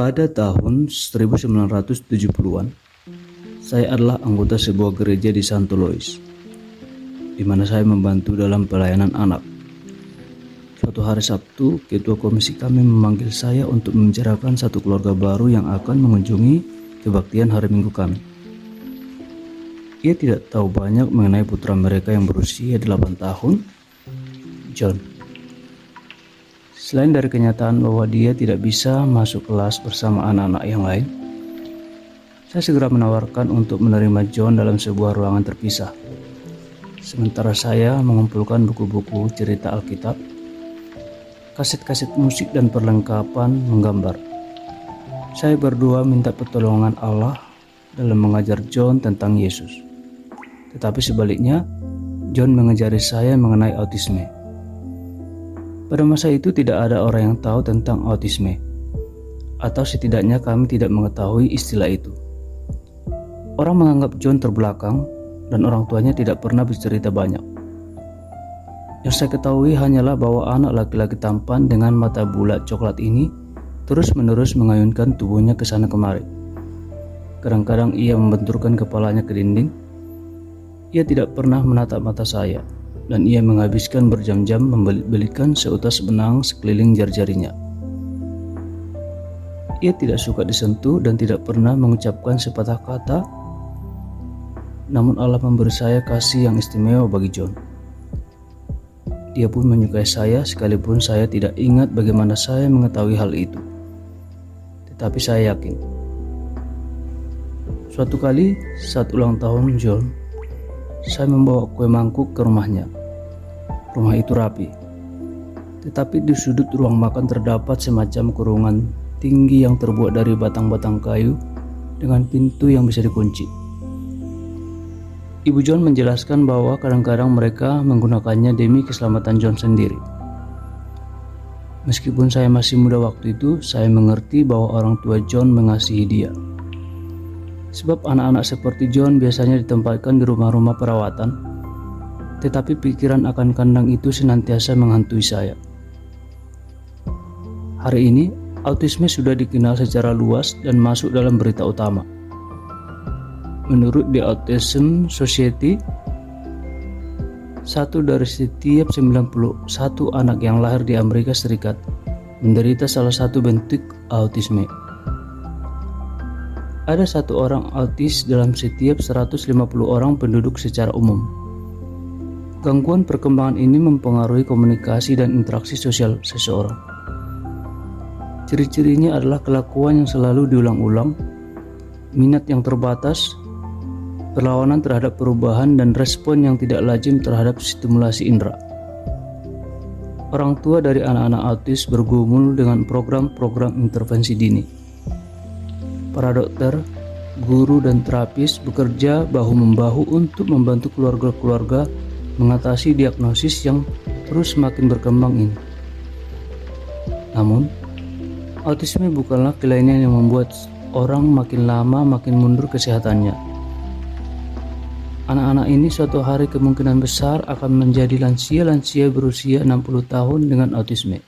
Pada tahun 1970-an, saya adalah anggota sebuah gereja di Santo Lois, di mana saya membantu dalam pelayanan anak. Suatu hari Sabtu, ketua komisi kami memanggil saya untuk membicarakan satu keluarga baru yang akan mengunjungi kebaktian hari Minggu kami. Ia tidak tahu banyak mengenai putra mereka yang berusia 8 tahun, John. Selain dari kenyataan bahwa dia tidak bisa masuk kelas bersama anak-anak yang lain, saya segera menawarkan untuk menerima John dalam sebuah ruangan terpisah. Sementara saya mengumpulkan buku-buku cerita Alkitab, kaset-kaset musik dan perlengkapan menggambar. Saya berdua minta pertolongan Allah dalam mengajar John tentang Yesus. Tetapi sebaliknya, John mengajari saya mengenai autisme. Pada masa itu tidak ada orang yang tahu tentang autisme, atau setidaknya kami tidak mengetahui istilah itu. Orang menganggap John terbelakang dan orang tuanya tidak pernah bercerita banyak. Yang saya ketahui hanyalah bahwa anak laki-laki tampan dengan mata bulat coklat ini terus-menerus mengayunkan tubuhnya ke sana kemari. Kadang-kadang ia membenturkan kepalanya ke dinding. Ia tidak pernah menatap mata saya, dan ia menghabiskan berjam-jam membelit-belitkan seutas benang sekeliling jari-jarinya. Ia tidak suka disentuh dan tidak pernah mengucapkan sepatah kata. Namun Allah memberi saya kasih yang istimewa bagi John. Dia pun menyukai saya sekalipun saya tidak ingat bagaimana saya mengetahui hal itu. Tetapi saya yakin. Suatu kali saat ulang tahun John, saya membawa kue mangkuk ke rumahnya. Rumah itu rapi, tetapi di sudut ruang makan terdapat semacam kurungan tinggi yang terbuat dari batang-batang kayu dengan pintu yang bisa dikunci. Ibu John menjelaskan bahwa kadang-kadang mereka menggunakannya demi keselamatan John sendiri. Meskipun saya masih muda waktu itu, saya mengerti bahwa orang tua John mengasihi dia. Sebab anak-anak seperti John biasanya ditempatkan di rumah-rumah perawatan, tetapi pikiran akan kandang itu senantiasa menghantui saya. Hari ini, autisme sudah dikenal secara luas dan masuk dalam berita utama. Menurut The Autism Society, 1 dari setiap 91 anak yang lahir di Amerika Serikat menderita salah satu bentuk autisme. Ada 1 orang autis dalam setiap 150 orang penduduk secara umum. Gangguan perkembangan ini mempengaruhi komunikasi dan interaksi sosial seseorang. Ciri-cirinya adalah kelakuan yang selalu diulang-ulang, minat yang terbatas, perlawanan terhadap perubahan, dan respon yang tidak lazim terhadap stimulasi indera. Orang tua dari anak-anak autis bergumul dengan program-program intervensi dini. Para dokter, guru, dan terapis bekerja bahu-membahu untuk membantu keluarga-keluarga mengatasi diagnosis yang terus semakin berkembang ini. Namun, autisme bukanlah kelainan yang membuat orang makin lama makin mundur kesehatannya. Anak-anak ini suatu hari kemungkinan besar akan menjadi lansia-lansia berusia 60 tahun dengan autisme.